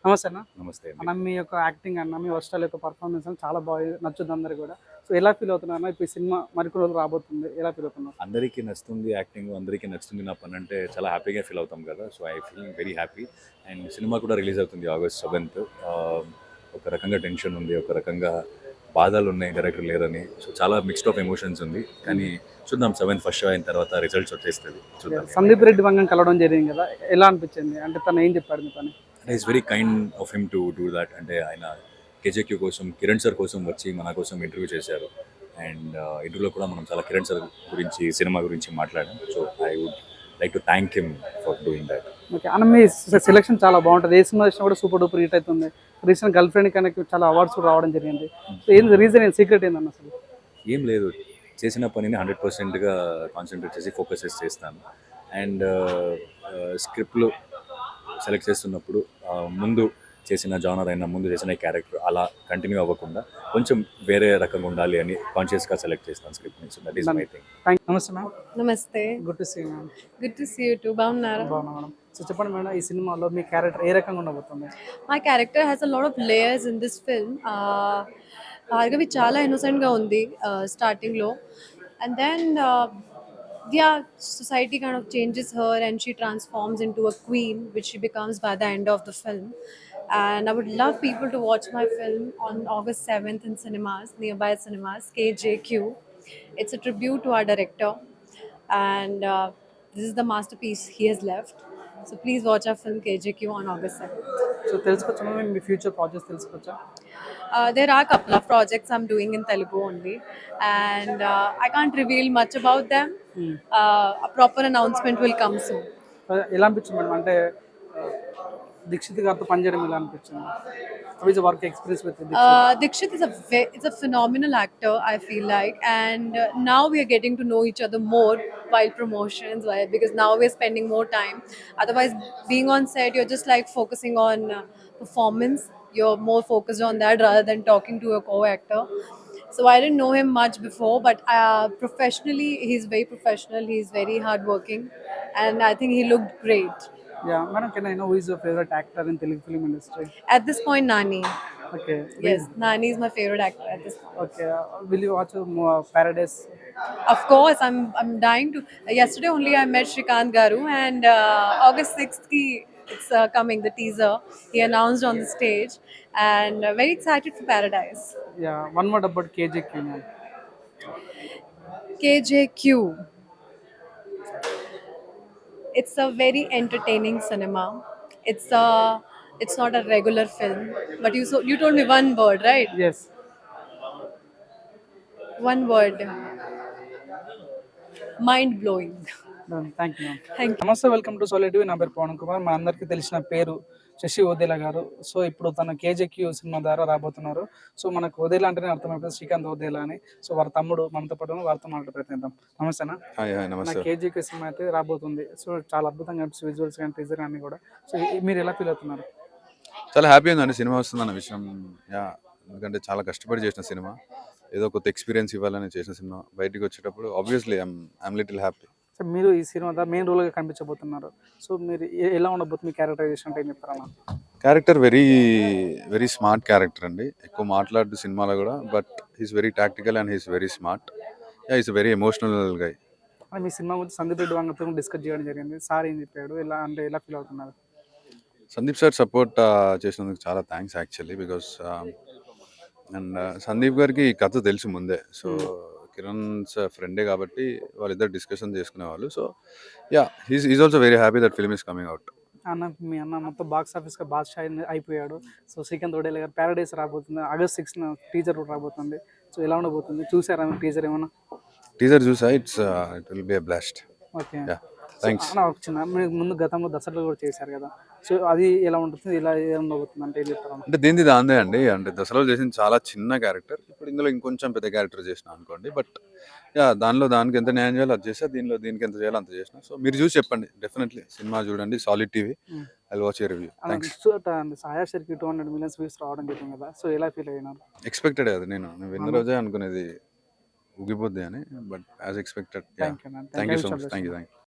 నమస్తే అన్న. నమస్తే అండి. అన్న మీ యొక్క యాక్టింగ్ అన్న, మీ వర్షాల యొక్క పర్ఫార్మెన్స్ అని చాలా బాగా నచ్చుద్ది అందరికి కూడా. సో ఎలా ఫీల్ అవుతున్నారు అన్న? ఇప్పుడు ఈ సినిమా మరికొన్ని రోజులు రాబోతుంది. ఎలా ఫీల్ అవుతున్నారు? అందరికీ నచ్చుతుంది యాక్టింగ్, అందరికీ నచ్చుతుంది నా పని అంటే చాలా హ్యాపీగా ఫీల్ అవుతాం కదా. So I feeling very happy. And cinema కూడా రిలీజ్ అవుతుంది August 7th. ఒక రకంగా టెన్షన్ ఉంది, ఒక రకంగా బాధలు ఉన్నాయి డైరెక్టర్ లేరని. సో చాలా మిక్స్డ్ ఆఫ్ ఎమోషన్స్ ఉంది. కానీ చూద్దాం 7th ఫస్ట్ షో అయిన తర్వాత రిజల్ట్స్ వచ్చేస్తుంది. చూద్దాం. సందీప్ రెడ్డి వంగం కలవడం జరిగింది కదా, ఎలా అనిపించింది? అంటే తను ఏం చెప్పాడు మీ పని? It's very kind of him to do that. అంటే ఆయన కేజేక్యూ కోసం, కిరణ్ సార్ కోసం వచ్చి మన కోసం ఇంటర్వ్యూ చేశారు. అండ్ ఇంటర్వ్యూలో కూడా మనం చాలా కిరణ్ సార్ గురించి, సినిమా గురించి మాట్లాడాం. So I would like to thank him for doing that. Okay అన్న, మీ సెలెక్షన్ చాలా బాగుంటుంది. ఏ సినిమా వచ్చినా కూడా సూపర్ డూపర్ హిట్ అవుతుంది. రీసెంట్ గర్ల్ ఫ్రెండ్ కనుక చాలా అవార్డ్స్ కూడా రావడం జరిగింది. సో ఏంది రీజన్, ఏంటి సీక్రెట్ ఏందన్న అసలు? ఏం లేదు, చేసిన పనిని 100%గా కాన్సన్ట్రేట్ చేసి ఫోకస్ చేసి చేస్తాను. అండ్ స్క్రిప్ట్లు సెలెక్ట్ చేస్తున్నప్పుడు ముందు చేసిన జానర్ అయినా, ముందు చేసిన క్యారెక్టర్ అలా కంటిన్యూ అవ్వకుండా కొంచెం వేరే రకంగా ఉండాలి అని కాన్షియస్గా సెలెక్ట్ చేస్తాను స్క్రిప్ట్ నుంచి. That is my thing. నమస్తే మ్యామ్. నమస్తే. Good to see ma'am. Good to see you too. బాగున్నారా? బాగున్నా మేడం. సో చెప్పండి మేడం, ఈ సినిమాలో మీ క్యారెక్టర్ ఏ రకంగా ఉండబోతుంది? My character has a lot of layers in this film. Bhargavi చాలా ఇన్నోసెంట్గా ఉంది స్టార్టింగ్లో, and then yeah, society kind of changes her and she transforms into a queen, which she becomes by the end of the film. And I would love people to watch my film on August 7th in cinemas, nearby cinemas, KJQ. It's a tribute to our director, and this is the masterpiece he has left. So please watch our film KJQ on August 7th. So తెలుసుకోవచ్చా ma'am మీ future projects తెలుసుకోవచ్చా? There are a couple of projects I'm doing in Telugu only, and I can't reveal much about them. A proper announcement will come soon. ఎలా అనిపించింది madam? అంటే దీక్షిత్ గారితో పనిచేయడం ఎలా అనిపించింది? How is work experience with Dikshit is a phenomenal actor, I feel like, and now we are getting to know each other more while promotions, because now we're spending more time. Otherwise, being on set, you're just like focusing on performance. You're more focused on that rather than talking to a co-actor. So I didn't know him much before, but professionally, he's very professional. He's very hardworking, and I think he looked great. Yeah madam, can I know who is your favourite actor in Telugu film industry? At this point, Nani. Okay. Yes, Nani is my favorite actor at this point. Okay. Will you watch Paradise? Of course, I'm dying to. Yesterday only I met Shrikant Garu, and August 6th it's coming, the teaser. He announced on the stage, and very excited for Paradise. Yeah, one word about KJQ ma'am. KJQ. It's a very entertaining cinema. It's not a regular film, but you told me one word, right? Yes. One word. Mind blowing. Thank you ma'am. Thank you. నమస్తే, welcome to సోలే TV. నా పేరు పవన్ కుమార్. మా అందరికీ తెలిసిన పేరు శశి ఓదేలా గారు. So ఇప్పుడు తన కేజేక్యూ సినిమా ద్వారా రాబోతున్నారు. సో మనకు ఓదేలా అంటేనే అర్థమైపోతుంది శ్రీకాంత్ ఓదేలా అని. సో వారి తమ్ముడు మనతో పాటు వారితో మాట్లాడే ప్రయత్నిద్దాం. నమస్తేనా? హాయ్ హాయ్, నా నమస్తే. కేజీక్యూ సినిమా అయితే రాబోతుంది. సో చాలా అద్భుతంగా అనిపిస్తుంది, విజువల్స్ కానీ టీజర్ కానీ కూడా. సో మీరు ఎలా ఫీల్ అవుతున్నారు? చాలా హ్యాపీ ఉందండి సినిమా వస్తుందన్న విషయం. యా, ఎందుకంటే చాలా కష్టపడి చేసిన సినిమా, ఏదో కొత్త ఎక్స్పీరియన్స్ ఇవ్వాలని చేసిన సినిమా. బయటికి వచ్చేటప్పుడు obviously I'm little happy. So మీరు ఈ సినిమా ద్వారా మెయిన్ రోల్గా కనిపించబోతున్నారు. సో మీరు ఎలా ఉండబోతుంది? మీ క్యారెక్టరైజేషన్ అంటే ఏం చెప్తారా? Character very very smart character అండి. ఎక్కువ మాట్లాడు సినిమాలో కూడా, but he's very tactical and he's very smart. Yeah, is very emotional guy. Me cinema గురించి సందీప్ రెడ్డి వంగతో డిస్కస్ చేయడం జరిగింది. సార్ ఏం చెప్పాడు, ఎలా అంటే ఎలా ఫీల్ అవుతున్నారు? సందీప్ సార్ సపోర్ట్ చేసినందుకు చాలా thanks actually, because and Sandeep గారికి ఈ కథ తెలుసు ముందే. సో కిరణ్ సార్ ఫ్రెండే కాబట్టి వాళ్ళిద్దరు డిస్కషన్ చేసుకునేవాళ్ళు. So yeah, he's also very happy that film is coming out. అన్న, మీ అన్న మొత్తం బాక్స్ ఆఫీస్గా బాద్షా అయిపోయాడు. సో శ్రీకాంత్ ఓడేలా గారు పారడైస్ రాబోతుంది. August 6th టీజర్ కూడా రాబోతుంది. సో ఎలా ఉండబోతుంది? చూసారా టీజర్ ఏమన్నా? టీజర్ చూసా, it will be a blast. Okay. Yeah, thanks. అన్న, ఒక చిన్న, మీరు ముందు గతంలో దసరాలో కూడా చేశారు కదా. సో అది ఎలా ఉంటుంది, ఇలా ఏం ఉండబోతుంది అంటే ఏం చెప్తారా? అంటే దీనిది దాందే అండి. అంటే దసరాలో చేసిన చాలా చిన్న క్యారెక్టర్, ఇప్పుడు ఇందులో ఇంకొంచెం పెద్ద క్యారెక్టర్ చేసిన అనుకోండి. బట్ యా, దానికి ఎంత న్యాయం చేయాలో అది చేసా, దీనికి ఎంత చేయాలో అంత చేసిన. సో మీరు చూసి చెప్పండి, డెఫినెట్లీ సినిమా చూడండి, solid TV. I watch your review. Thanks. సాయా షర్కి 200 million వ్యూస్ రావడం జరిగింది కదా. సో ఎలా ఫీల్ అయినారు? ఎక్స్పెక్టెడ్ అది, నేను విన్న రోజే అనుకునేది ఊగిపోద్ది అని, but as expected. Thank you ma'am. Thank you so much. Thank you.